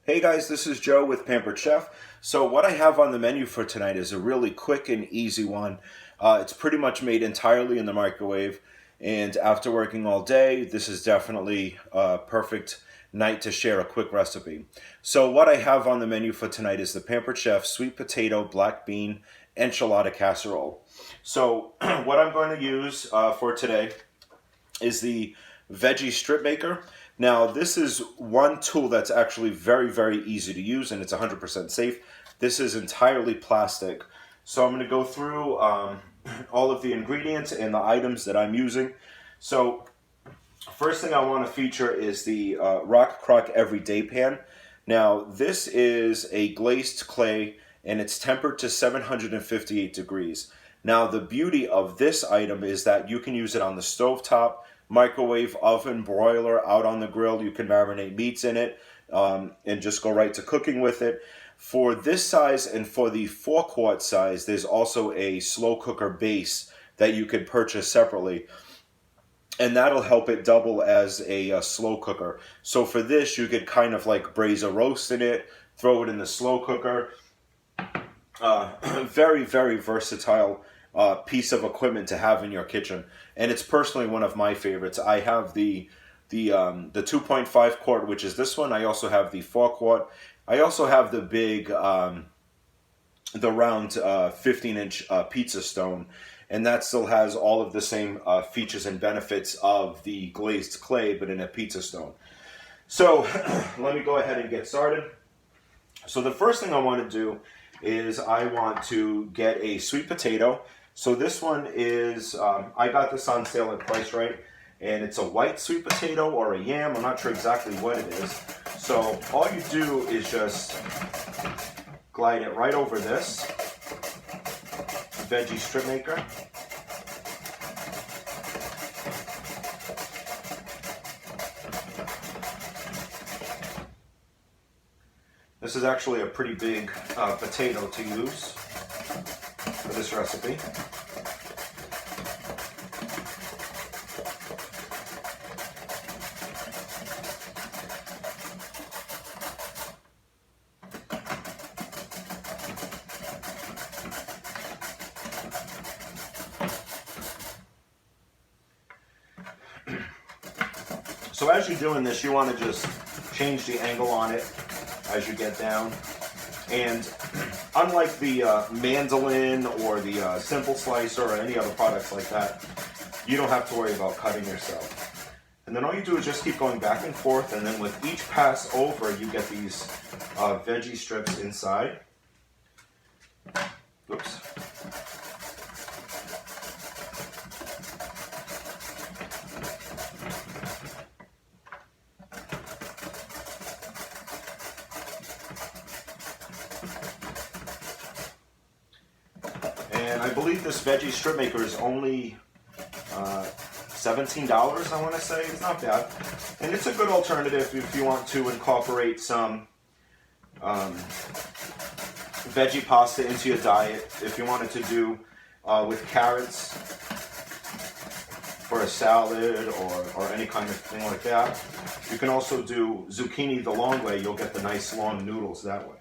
Hey guys, this is Joe with Pampered Chef. So what I have on the menu for tonight is a really quick and easy one. It's pretty much made entirely in the microwave, and after working all day, this is definitely a perfect night to share a quick recipe. So what I have on the menu for tonight is the Pampered Chef sweet potato black bean enchilada casserole. So what I'm going to use for today is the veggie strip maker. Now this is one tool that's actually very easy to use, and it's 100% safe. This is entirely plastic. So I'm going to go through all of the ingredients and the items that I'm using. So first thing I want to feature is the Rock Crock Everyday Pan. Now this is a glazed clay and it's tempered to 758 degrees. Now the beauty of this item is that you can use it on the stovetop, microwave, oven, broiler, out on the grill. You can marinate meats in it and just go right to cooking with it. For this size and for the 4-quart size, there's also a slow cooker base that you can purchase separately, and that'll help it double as a slow cooker. So for this, you could kind of like braise a roast in it, throw it in the slow cooker. Very versatile piece of equipment to have in your kitchen, and it's personally one of my favorites. I have the 2.5 quart, which is this one. I also have the 4 quart. I also have the big, the round 15-inch pizza stone, and that still has all of the same features and benefits of the glazed clay, but in a pizza stone. So let me go ahead and get started. So the first thing I want to do is I want to get a sweet potato. So this one is, I got this on sale at Price Right, and it's a white sweet potato or a yam. I'm not sure exactly what it is. So all you do is just glide it right over this veggie strip maker. This is actually a pretty big potato to use for this recipe. So as you're doing this, you want to just change the angle on it as you get down. And unlike the mandolin or the simple slicer or any other products like that, you don't have to worry about cutting yourself. And then all you do is just keep going back and forth, and then with each pass over, you get these veggie strips inside. Oops. And I believe this veggie strip maker is only $17, I want to say. It's not bad. And it's a good alternative if you want to incorporate some veggie pasta into your diet. If you wanted to do with carrots for a salad or any kind of thing like that. You can also do zucchini the long way. You'll get the nice long noodles that way.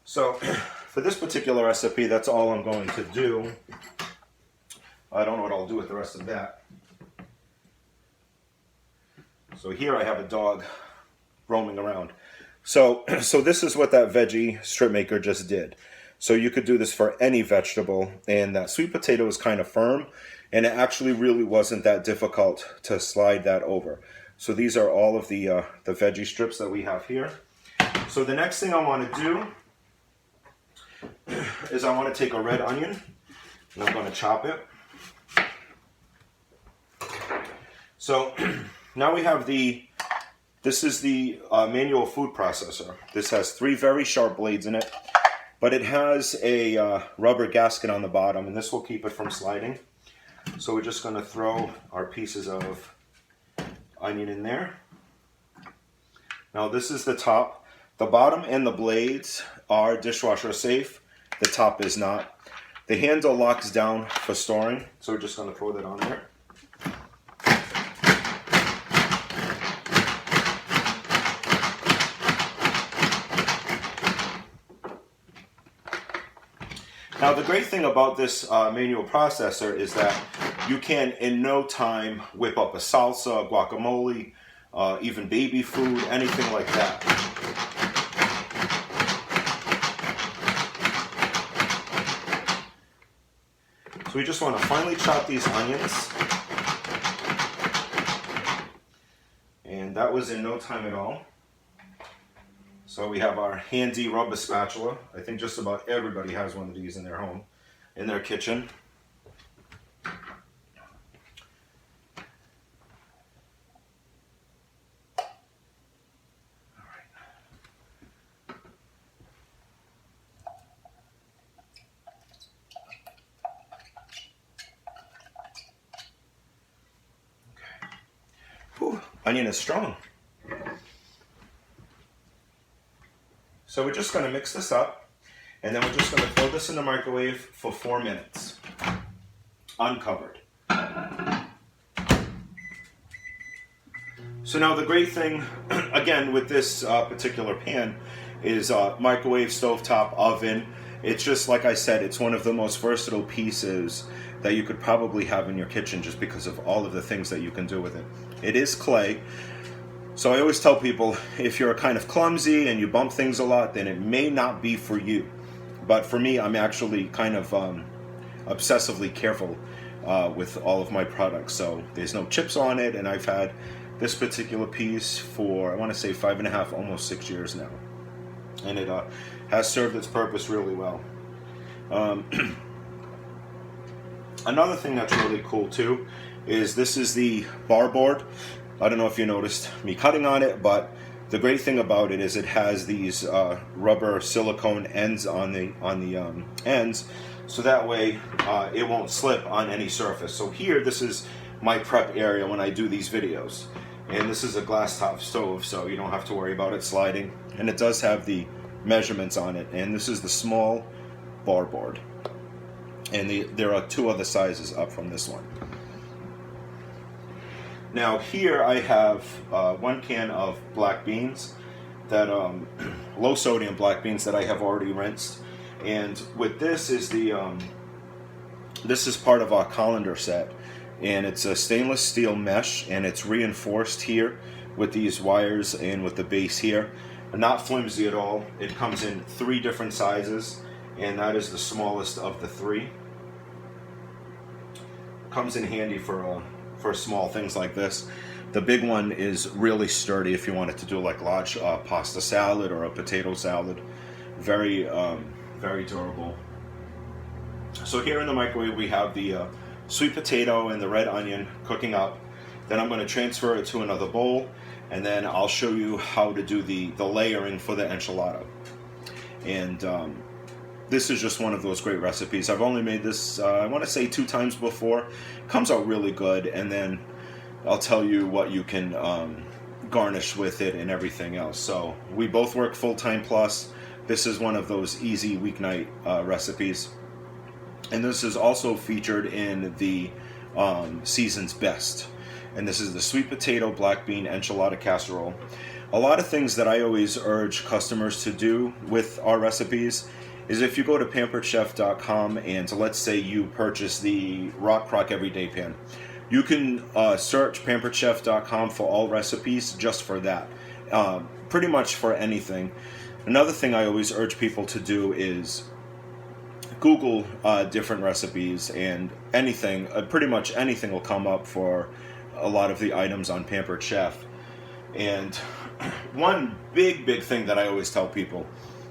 So for this particular recipe, that's all I'm going to do. I don't know what I'll do with the rest of that. So here I have a dog roaming around. So this is what that veggie strip maker just did. So you could do this for any vegetable, and that sweet potato is kind of firm, and it actually really wasn't that difficult to slide that over. So these are all of the veggie strips that we have here. So the next thing I want to do is I want to take a red onion and I'm going to chop it. So now we have this is the manual food processor. This has 3 very sharp blades in it, but it has a rubber gasket on the bottom, and this will keep it from sliding. So we're just going to throw our pieces of onion in there. Now this is the top. The bottom and the blades are dishwasher safe. The top is not. The handle locks down for storing, so we're just going to throw that on there. Now the great thing about this manual processor is that you can in no time whip up a salsa, guacamole, even baby food, anything like that. So we just want to finely chop these onions. And that was in no time at all. So we have our handy rubber spatula. I think just about everybody has one of these in their home, in their kitchen. Whew, onion is strong. So we're just going to mix this up, and then we're just going to throw this in the microwave for 4 minutes, uncovered. So now the great thing, again, with this particular pan is microwave, stovetop, oven. It's just, like I said, it's one of the most versatile pieces that you could probably have in your kitchen just because of all of the things that you can do with it. It is clay. So I always tell people, if you're kind of clumsy and you bump things a lot, then it may not be for you. But for me, I'm actually kind of obsessively careful with all of my products. So there's no chips on it, and I've had this particular piece for, I want to say 5.5, almost 6 years now. And it has served its purpose really well. Another thing that's really cool too is this is the bar board. I don't know if you noticed me cutting on it, but the great thing about it is it has these rubber silicone ends on the ends, so that way it won't slip on any surface. So here, this is my prep area when I do these videos, and this is a glass top stove, so you don't have to worry about it sliding. And it does have the measurements on it, and this is the small bar board, and there are 2 other sizes up from this one. Now here I have 1 can of black beans, that low sodium black beans that I have already rinsed, and with this is this is part of our colander set, and it's a stainless steel mesh, and it's reinforced here with these wires and with the base here. Not flimsy at all. It comes in 3 different sizes, and that is the smallest of the 3. Comes in handy for small things like this. The big one is really sturdy if you wanted to do like large pasta salad or a potato salad. Very, very durable. So here in the microwave we have the sweet potato and the red onion cooking up. Then I'm going to transfer it to another bowl, and then I'll show you how to do the layering for the enchilada. And this is just one of those great recipes. I've only made this, I want to say 2 times before. Comes out really good, and then I'll tell you what you can garnish with it and everything else. So we both work full-time plus. This is one of those easy weeknight recipes. And this is also featured in the season's best. And this is the sweet potato black bean enchilada casserole. A lot of things that I always urge customers to do with our recipes is if you go to pamperedchef.com and let's say you purchase the Rock Crock Everyday Pan, you can search pamperedchef.com for all recipes just for that. Pretty much for anything. Another thing I always urge people to do is Google different recipes, and anything, pretty much anything will come up for a lot of the items on Pampered Chef. And one big thing that I always tell people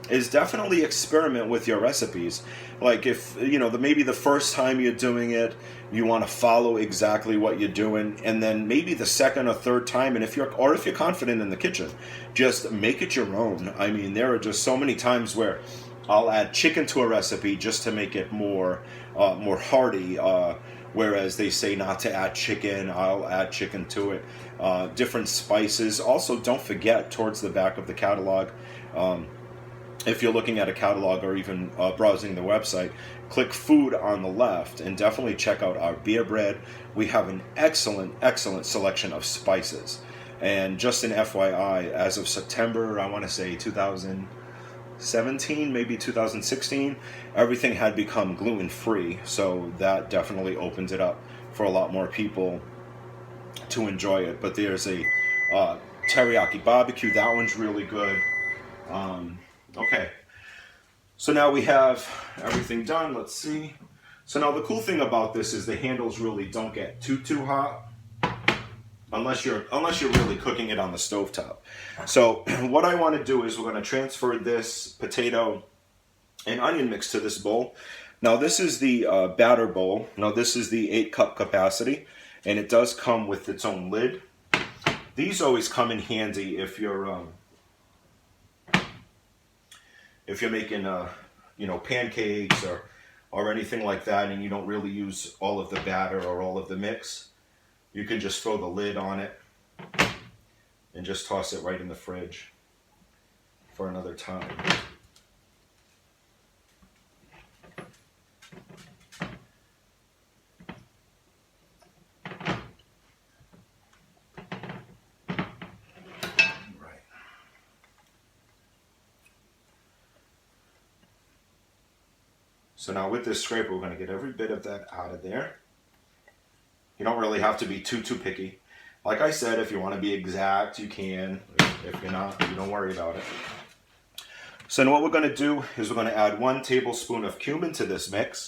is definitely experiment with your recipes. Like if, maybe the first time you're doing it, you want to follow exactly what you're doing, and then maybe the second or third time, and if you're confident in the kitchen, just make it your own. I mean, there are just so many times where I'll add chicken to a recipe just to make it more hearty, whereas they say not to add chicken. I'll add chicken to it. Different spices. Also, don't forget, towards the back of the catalog, if you're looking at a catalog or even browsing the website, click food on the left and definitely check out our beer bread. We have an excellent selection of spices. And just an FYI, as of September, I want to say 2016, 2017, maybe 2016, everything had become gluten-free. So that definitely opened it up for a lot more people to enjoy it. But there's a teriyaki barbecue. That one's really good. Okay. So now we have everything done. Let's see. So now the cool thing about this is the handles really don't get too hot unless you're really cooking it on the stovetop. So what I want to do is we're going to transfer this potato and onion mix to this bowl. Now this is the batter bowl. Now this is the 8-cup capacity, and it does come with its own lid. These always come in handy if you're making pancakes or anything like that, and you don't really use all of the batter or all of the mix. You can just throw the lid on it and just toss it right in the fridge for another time. Right. So now with this scraper, we're going to get every bit of that out of there. You don't really have to be too picky. Like I said, if you want to be exact, you can. If you're not, you don't worry about it. So now what we're going to do is we're going to add 1 tablespoon of cumin to this mix.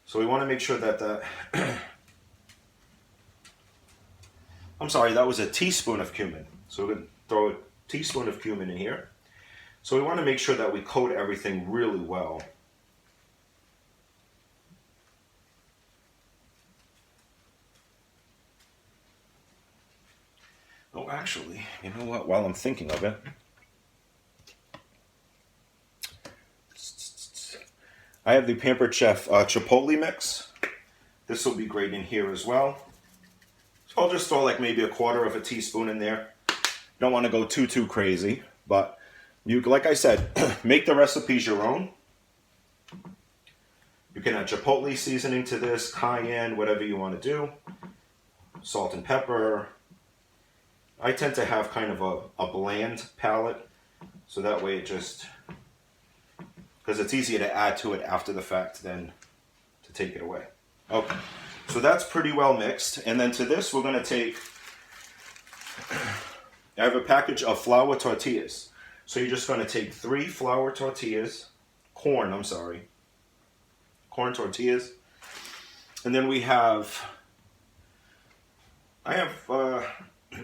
So we want to make sure that I'm sorry, that was a teaspoon of cumin. So we're going to throw a teaspoon of cumin in here. So we want to make sure that we coat everything really well. Oh, actually, you know what? While I'm thinking of it, I have the Pampered Chef Chipotle mix. This will be great in here as well. So I'll just throw like maybe 1/4 of a teaspoon in there. Don't want to go too crazy, but you, like I said, make the recipes your own. You can add chipotle seasoning to this, cayenne, whatever you want to do. Salt and pepper. I tend to have kind of a bland palate, so that way it just, because it's easier to add to it after the fact than to take it away. Okay, so that's pretty well mixed. And then to this, we're going to take, I have a package of flour tortillas. So you're just going to take 3 flour tortillas, corn tortillas. And then we have, I have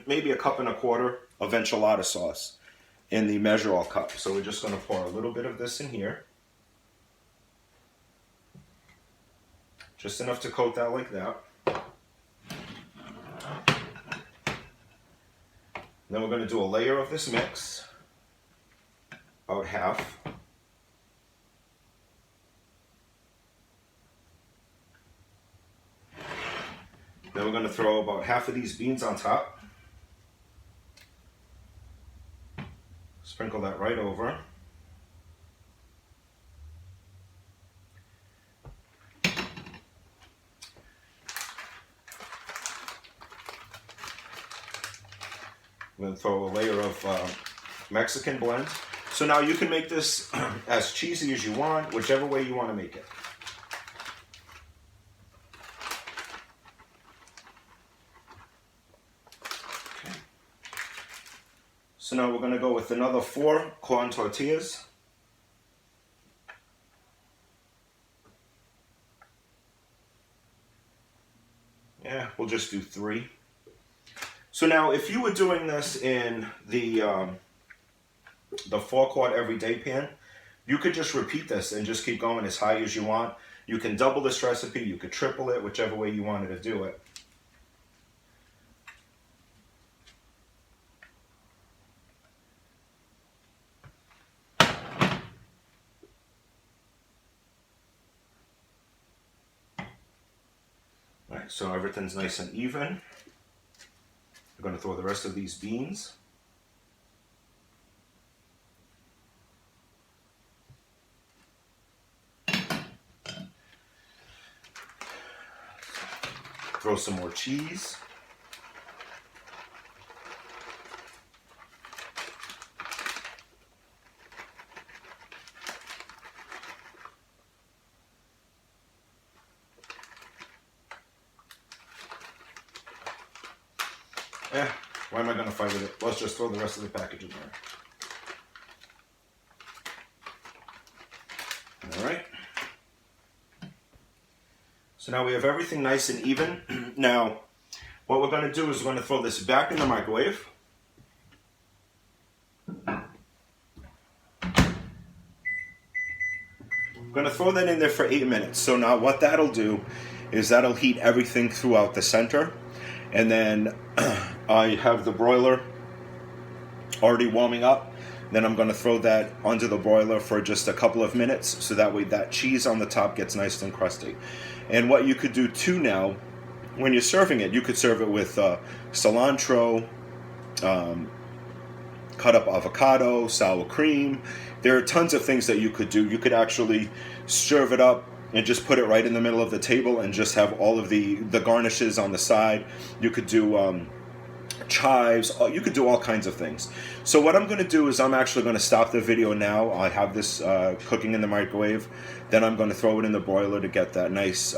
maybe 1.25 cups of enchilada sauce in the measure-all cup. So we're just going to pour a little bit of this in here. Just enough to coat that like that. Then we're going to do a layer of this mix, about half. Then we're going to throw about half of these beans on top. Sprinkle that right over. I'm going to throw a layer of Mexican blend. So now you can make this as cheesy as you want, whichever way you want to make it. Okay. So now we're going to go with another 4 corn tortillas. Yeah, we'll just do 3. So now, if you were doing this in the 4-quart everyday pan, you could just repeat this and just keep going as high as you want. You can double this recipe, you could triple it, whichever way you wanted to do it. All right, so everything's nice and even. I'm going to throw the rest of these beans. Throw some more cheese. Why am I going to fight with it? Let's just throw the rest of the package in there. All right. So now we have everything nice and even. Now, what we're going to do is we're going to throw this back in the microwave. I'm going to throw that in there for 8 minutes. So now what that'll do is that'll heat everything throughout the center. And then I have the broiler already warming up. Then I'm going to throw that onto the broiler for just a couple of minutes, so that way that cheese on the top gets nice and crusty. And what you could do too now, when you're serving it, you could serve it with cilantro, cut up avocado, sour cream. There are tons of things that you could do. You could actually serve it up and just put it right in the middle of the table and just have all of the garnishes on the side. You could do chives. You could do all kinds of things. So what I'm going to do is I'm actually going to stop the video now. I have this cooking in the microwave. Then I'm going to throw it in the broiler to get that nice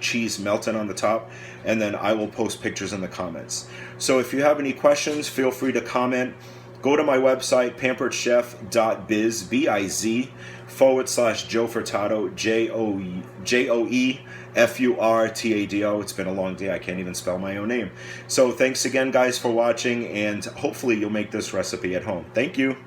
cheese melted on the top. And then I will post pictures in the comments. So if you have any questions, feel free to comment. Go to my website, pamperedchef.biz, biz/Joe Furtado, JoeFurtado. It's been a long day. I can't even spell my own name. So thanks again, guys, for watching, and hopefully you'll make this recipe at home. Thank you.